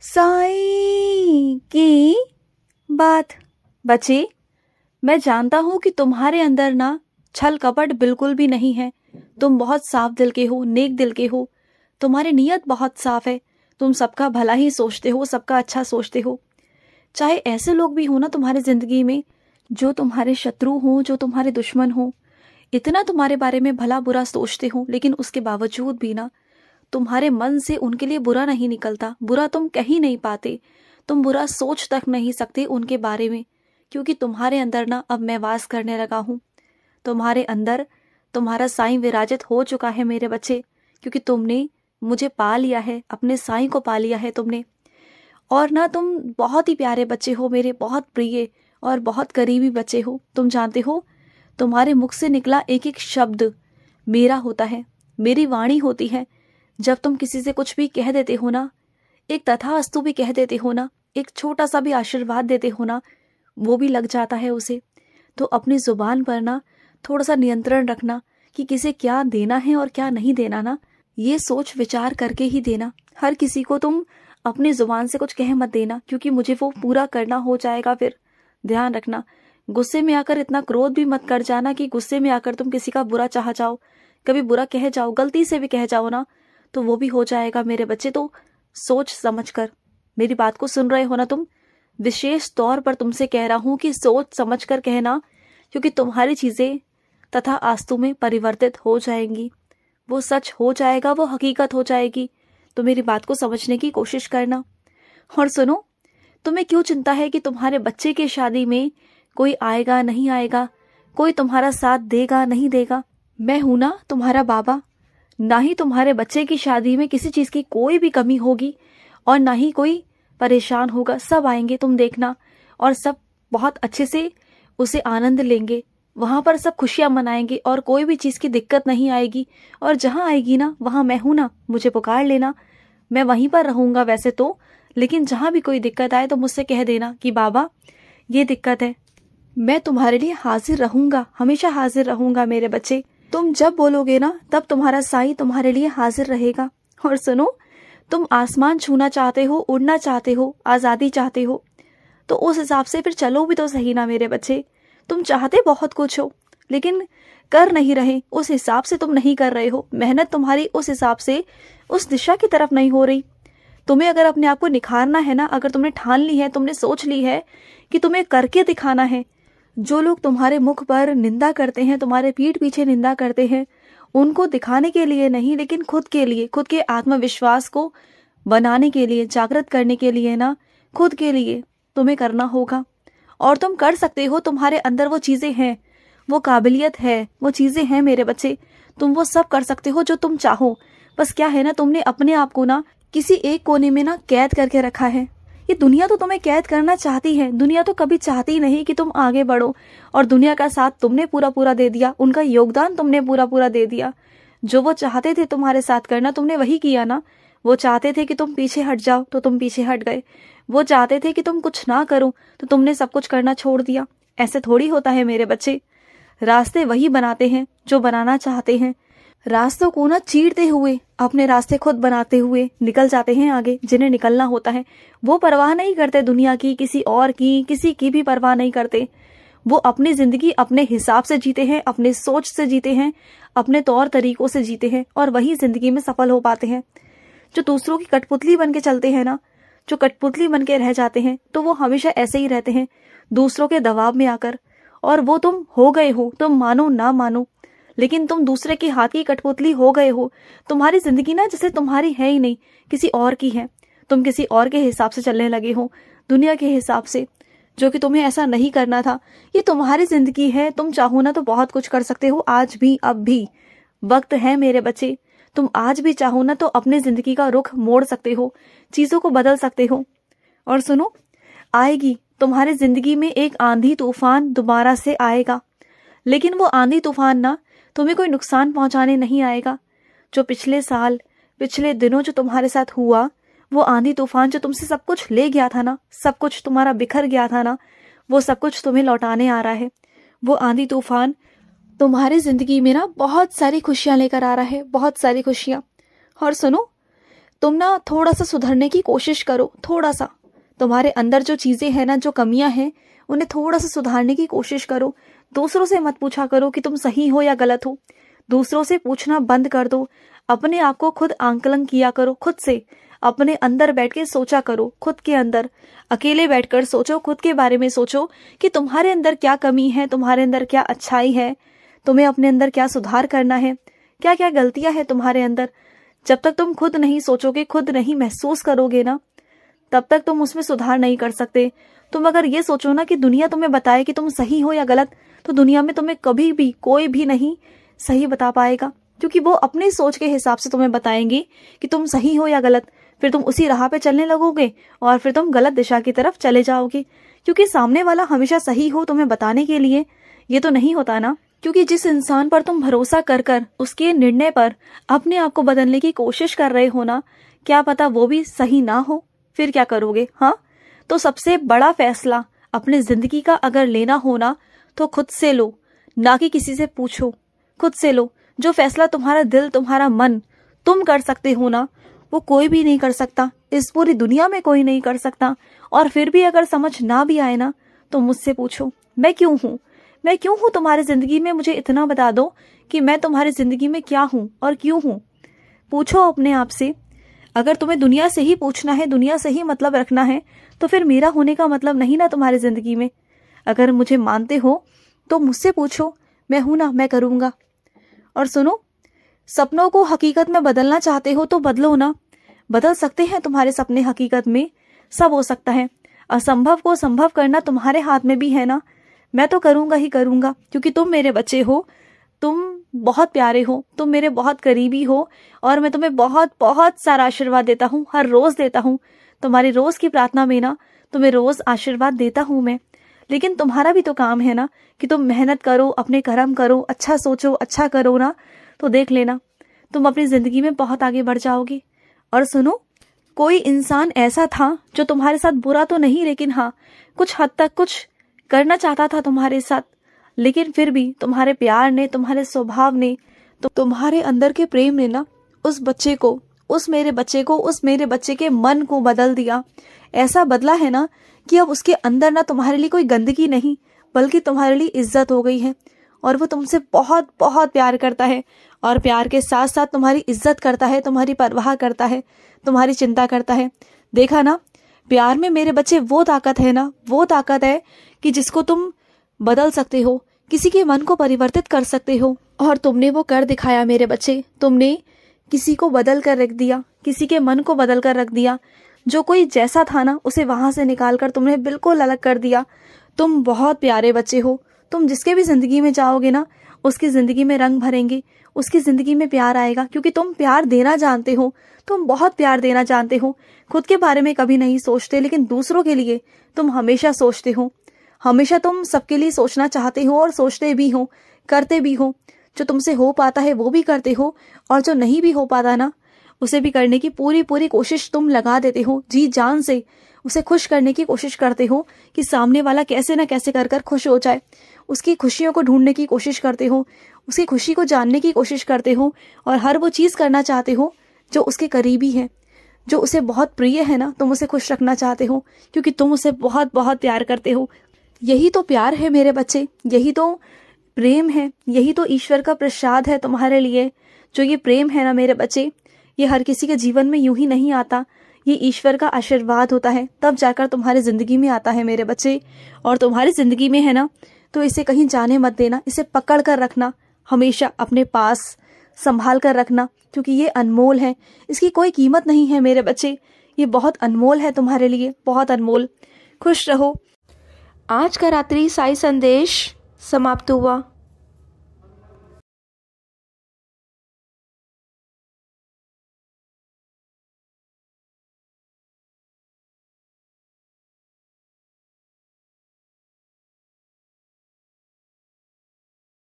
साईं की बात। बच्चे, मैं जानता हूं कि तुम्हारे अंदर ना छल कपट बिल्कुल भी नहीं है। तुम बहुत साफ दिल के हो, नेक दिल के हो। तुम्हारी नीयत बहुत साफ है। तुम सबका भला ही सोचते हो, सबका अच्छा सोचते हो। चाहे ऐसे लोग भी हो ना तुम्हारी जिंदगी में जो तुम्हारे शत्रु हो, जो तुम्हारे दुश्मन हो, इतना तुम्हारे बारे में भला बुरा सोचते हो, लेकिन उसके बावजूद भी ना तुम्हारे मन से उनके लिए बुरा नहीं निकलता। बुरा तुम कह ही नहीं पाते, तुम बुरा सोच तक नहीं सकते उनके बारे में, क्योंकि तुम्हारे अंदर ना अब मैं वास करने लगा हूं। तुम्हारे अंदर तुम्हारा साईं विराजित हो चुका है मेरे बच्चे, क्योंकि तुमने मुझे पा लिया है, अपने साईं को पा लिया है तुमने। और ना तुम बहुत ही प्यारे बच्चे हो, मेरे बहुत प्रिय और बहुत करीबी बच्चे हो। तुम जानते हो, तुम्हारे मुख से निकला एक एक शब्द मेरा होता है, मेरी वाणी होती है। जब तुम किसी से कुछ भी कह देते हो ना, एक तथास्तु भी कह देते हो ना, एक छोटा सा भी आशीर्वाद देते हो ना, वो भी लग जाता है उसे। तो अपनी जुबान पर ना थोड़ा सा नियंत्रण रखना कि किसे क्या देना है और क्या नहीं देना ना, ये सोच विचार करके ही देना। हर किसी को तुम अपनी जुबान से कुछ कह मत देना, क्योंकि मुझे वो पूरा करना हो जाएगा फिर। ध्यान रखना, गुस्से में आकर इतना क्रोध भी मत कर जाना कि गुस्से में आकर तुम किसी का बुरा चाह जाओ, कभी बुरा कह जाओ, गलती से भी कह जाओ ना, तो वो भी हो जाएगा मेरे बच्चे। तो सोच समझ कर मेरी बात को सुन रहे हो ना तुम, विशेष तौर पर तुमसे कह रहा हूं कि सोच समझ कर कहना, क्योंकि तुम्हारी चीजें तथा आस्तु में परिवर्तित हो जाएंगी। वो सच हो जाएगा, वो हकीकत हो जाएगी। तो मेरी बात को समझने की कोशिश करना। और सुनो, तुम्हें क्यों चिंता है कि तुम्हारे बच्चे की शादी में कोई आएगा नहीं आएगा, कोई तुम्हारा साथ देगा नहीं देगा? मैं हूं ना तुम्हारा बाबा। ना ही तुम्हारे बच्चे की शादी में किसी चीज की कोई भी कमी होगी और ना ही कोई परेशान होगा। सब आएंगे, तुम देखना, और सब बहुत अच्छे से उसे आनंद लेंगे। वहां पर सब खुशियां मनाएंगे और कोई भी चीज की दिक्कत नहीं आएगी। और जहां आएगी ना, वहां मैं हूं ना, मुझे पुकार लेना, मैं वहीं पर रहूंगा वैसे तो। लेकिन जहां भी कोई दिक्कत आए तो मुझसे कह देना कि बाबा ये दिक्कत है। मैं तुम्हारे लिए हाजिर रहूंगा, हमेशा हाजिर रहूंगा मेरे बच्चे। तुम जब बोलोगे ना, तब तुम्हारा साईं तुम्हारे लिए हाजिर रहेगा। और सुनो, तुम आसमान छूना चाहते हो, उड़ना चाहते हो, आजादी चाहते हो, तो उस हिसाब से फिर चलो भी तो सही ना मेरे बच्चे। तुम चाहते बहुत कुछ हो, लेकिन कर नहीं रहे, उस हिसाब से तुम नहीं कर रहे हो। मेहनत तुम्हारी उस हिसाब से, उस दिशा की तरफ नहीं हो रही। तुम्हें अगर अपने आप को निखारना है ना, अगर तुमने ठान ली है, तुमने सोच ली है कि तुम्हें करके दिखाना है, जो लोग तुम्हारे मुख पर निंदा करते हैं, तुम्हारे पीठ पीछे निंदा करते हैं, उनको दिखाने के लिए नहीं, लेकिन खुद के लिए, खुद के आत्मविश्वास को बनाने के लिए, जागृत करने के लिए ना, खुद के लिए तुम्हें करना होगा। और तुम कर सकते हो, तुम्हारे अंदर वो चीजें हैं, वो काबिलियत है, वो चीजें हैं मेरे बच्चे। तुम वो सब कर सकते हो जो तुम चाहो। बस क्या है ना, तुमने अपने आप को ना किसी एक कोने में ना कैद करके रखा है। ये दुनिया तो तुम्हें कैद करना चाहती है। दुनिया तो कभी चाहती नहीं कि तुम आगे बढ़ो, और दुनिया का साथ तुमने पूरा पूरा दे दिया, उनका योगदान तुमने पूरा पूरा दे दिया। जो वो चाहते थे तुम्हारे साथ करना, तुमने वही किया ना। वो चाहते थे कि तुम पीछे हट जाओ, तो तुम पीछे हट गए। वो चाहते थे कि तुम कुछ ना करो, तो तुमने सब कुछ करना छोड़ दिया। ऐसे थोड़ी होता है मेरे बच्चे। रास्ते वही बनाते हैं जो बनाना चाहते हैं। रास्तों को ना चीरते हुए, अपने रास्ते खुद बनाते हुए निकल जाते हैं आगे, जिन्हें निकलना होता है। वो परवाह नहीं करते दुनिया की, किसी और की, किसी की भी परवाह नहीं करते। वो अपनी जिंदगी अपने हिसाब से जीते हैं, अपने सोच से जीते हैं, अपने तौर तरीकों से जीते हैं, और वही जिंदगी में सफल हो पाते हैं। जो दूसरों की कठपुतली बन के चलते हैं ना, जो कठपुतली बन के रह जाते हैं, तो वो हमेशा ऐसे ही रहते हैं, दूसरों के दबाव में आकर। और वो तुम हो गए हो, तुम मानो ना मानो, लेकिन तुम दूसरे के हाथ की कठपुतली हो गए हो। तुम्हारी जिंदगी ना जैसे तुम्हारी है ही नहीं, किसी और की है। तुम किसी और के हिसाब से चलने लगे हो, दुनिया के हिसाब से, जो कि तुम्हें ऐसा नहीं करना था। ये तुम्हारी जिंदगी है, तुम चाहो ना तो बहुत कुछ कर सकते हो, आज भी, अब भी वक्त है मेरे बच्चे। तुम आज भी चाहो ना तो अपनी जिंदगी का रुख मोड़ सकते हो, चीजों को बदल सकते हो। और सुनो, आएगी तुम्हारी जिंदगी में एक आंधी तूफान, दोबारा से आएगा। लेकिन वो आंधी तूफान ना तुम्हें कोई नुकसान पहुंचाने नहीं आएगा। जो पिछले साल, पिछले दिनों जो तुम्हारे साथ हुआ, वो आंधी तूफान जो तुमसे सब कुछ ले गया था ना, सब कुछ तुम्हारा बिखर गया था ना, वो सब कुछ तुम्हें लौटाने आ रहा है। वो आंधी तूफान तुम्हारी जिंदगी में ना बहुत सारी खुशियां लेकर आ रहा है, बहुत सारी खुशियां। और सुनो, तुम ना थोड़ा सा सुधरने की कोशिश करो, थोड़ा सा तुम्हारे अंदर जो चीजें हैं ना, जो कमियां हैं, उन्हें थोड़ा सा सुधारने की कोशिश करो। दूसरों से मत पूछा करो कि तुम सही हो या गलत हो। दूसरों से पूछना बंद कर दो। अपने आप को खुद आंकलन किया करो, खुद से अपने अंदर बैठ के सोचा करो, खुद के अंदर अकेले बैठकर सोचो, खुद के बारे में सोचो कि तुम्हारे अंदर क्या कमी है, तुम्हारे अंदर क्या अच्छाई है, तुम्हें अपने अंदर क्या सुधार करना है, क्या क्या गलतियां हैं तुम्हारे अंदर। जब तक तुम खुद नहीं सोचोगे, खुद नहीं महसूस करोगे ना, तब तक तुम उसमें सुधार नहीं कर सकते। तुम अगर ये सोचो ना कि दुनिया तुम्हें बताए कि तुम सही हो या गलत, तो दुनिया में तुम्हें कभी भी कोई भी नहीं सही बता पाएगा, क्योंकि वो अपनी सोच के हिसाब से तुम्हें बताएंगे कि तुम सही हो या गलत। फिर तुम उसी राह पे चलने लगोगे और फिर तुम गलत दिशा की तरफ चले जाओगे, क्योंकि सामने वाला हमेशा सही हो तुम्हें बताने के लिए ये तो नहीं होता ना। क्योंकि जिस इंसान पर तुम भरोसा कर कर उसके निर्णय पर अपने आप को बदलने की कोशिश कर रहे हो ना, क्या पता वो भी सही ना हो, फिर क्या करोगे? हाँ, तो सबसे बड़ा फैसला अपने जिंदगी का अगर लेना हो ना, तो खुद से लो, ना कि किसी से पूछो। खुद से लो। जो फैसला तुम्हारा दिल, तुम्हारा मन, तुम कर सकते हो ना, वो कोई भी नहीं कर सकता, इस पूरी दुनिया में कोई नहीं कर सकता। और फिर भी अगर समझ ना भी आए ना, तो मुझसे पूछो, मैं क्यों हूँ, मैं क्यों हूँ तुम्हारी जिंदगी में, मुझे इतना बता दो कि मैं तुम्हारी जिंदगी में क्या हूँ और क्यों हूँ। पूछो अपने आप से। अगर तुम्हें दुनिया से ही पूछना है, दुनिया से ही मतलब रखना है, तो फिर मेरा होने का मतलब नहीं ना तुम्हारी जिंदगी में। अगर मुझे मानते हो तो मुझसे पूछो, मैं हूं ना, मैं करूंगा। और सुनो, सपनों को हकीकत में बदलना चाहते हो तो बदलो ना, बदल सकते हैं तुम्हारे सपने हकीकत में, सब हो सकता है। असंभव को संभव करना तुम्हारे हाथ में भी है ना। मैं तो करूंगा ही करूंगा, क्योंकि तुम मेरे बच्चे हो, तुम बहुत प्यारे हो, तुम मेरे बहुत करीबी हो, और मैं तुम्हें बहुत बहुत सारा आशीर्वाद देता हूँ, हर रोज देता हूँ। तुम्हारी रोज की प्रार्थना में ना तुम्हें रोज आशीर्वाद देता हूँ मैं। लेकिन तुम्हारा भी तो काम है ना कि तुम मेहनत करो, अपने कर्म करो, अच्छा सोचो, अच्छा करो ना, तो देख लेना तुम अपनी जिंदगी में बहुत आगे बढ़ जाओगे। और सुनो, कोई इंसान ऐसा था जो तुम्हारे साथ बुरा तो नहीं, लेकिन हाँ कुछ हद तक कुछ करना चाहता था तुम्हारे साथ, लेकिन फिर भी तुम्हारे प्यार ने, तुम्हारे स्वभाव ने, तो तुम्हारे अंदर के प्रेम ने ना उस बच्चे को, उस मेरे बच्चे को, उस मेरे बच्चे के मन को बदल दिया। ऐसा बदला है ना कि अब उसके अंदर ना तुम्हारे लिए कोई गंदगी नहीं, बल्कि तुम्हारे लिए इज्जत हो गई है। और वो तुमसे बहुत बहुत प्यार करता है, और प्यार के साथ साथ तुम्हारी इज्जत करता है, तुम्हारी परवाह करता है, तुम्हारी चिंता करता है। देखा ना, प्यार में मेरे बच्चे वो ताकत है ना, वो ताकत है कि जिसको तुम बदल सकते हो, किसी के मन को परिवर्तित कर सकते हो। और तुमने वो कर दिखाया मेरे बच्चे। तुमने किसी को बदल कर रख दिया, किसी के मन को बदल कर रख दिया। जो कोई जैसा था ना, उसे वहां से निकाल कर तुमने बिल्कुल अलग कर दिया। तुम बहुत प्यारे बच्चे हो। तुम जिसके भी जिंदगी में जाओगे ना, उसकी जिंदगी में रंग भरेंगे, उसकी जिंदगी में प्यार आएगा, क्योंकि तुम प्यार देना जानते हो। तुम बहुत प्यार देना जानते हो। खुद के बारे में कभी नहीं सोचते, लेकिन दूसरों के लिए तुम हमेशा सोचते हो। हमेशा तुम सबके लिए सोचना चाहते हो, और सोचते भी हो, करते भी हो। जो तुमसे हो पाता है वो भी करते हो, और जो नहीं भी हो पाता ना, उसे भी करने की पूरी पूरी कोशिश तुम लगा देते हो। जी जान से उसे खुश करने की कोशिश करते हो कि सामने वाला कैसे ना कैसे कर कर खुश हो जाए। उसकी खुशियों को ढूंढने की कोशिश करते हो, उसकी खुशी को जानने की कोशिश करते हो, और हर वो चीज करना चाहते हो जो उसके करीबी है, जो उसे बहुत प्रिय है ना। तुम उसे खुश रखना चाहते हो, क्योंकि तुम उसे बहुत बहुत प्यार करते हो। यही तो प्यार है मेरे बच्चे, यही तो प्रेम है, यही तो ईश्वर का प्रसाद है तुम्हारे लिए। जो ये प्रेम है ना मेरे बच्चे, ये हर किसी के जीवन में यूं ही नहीं आता। ये ईश्वर का आशीर्वाद होता है, तब जाकर तुम्हारी जिंदगी में आता है मेरे बच्चे। और तुम्हारी जिंदगी में है ना, तो इसे कहीं जाने मत देना, इसे पकड़ कर रखना, हमेशा अपने पास संभाल कर रखना, क्योंकि ये अनमोल है। इसकी कोई कीमत नहीं है मेरे बच्चे, ये बहुत अनमोल है तुम्हारे लिए, बहुत अनमोल। खुश रहो। आज का रात्रि साई संदेश समाप्त हुआ।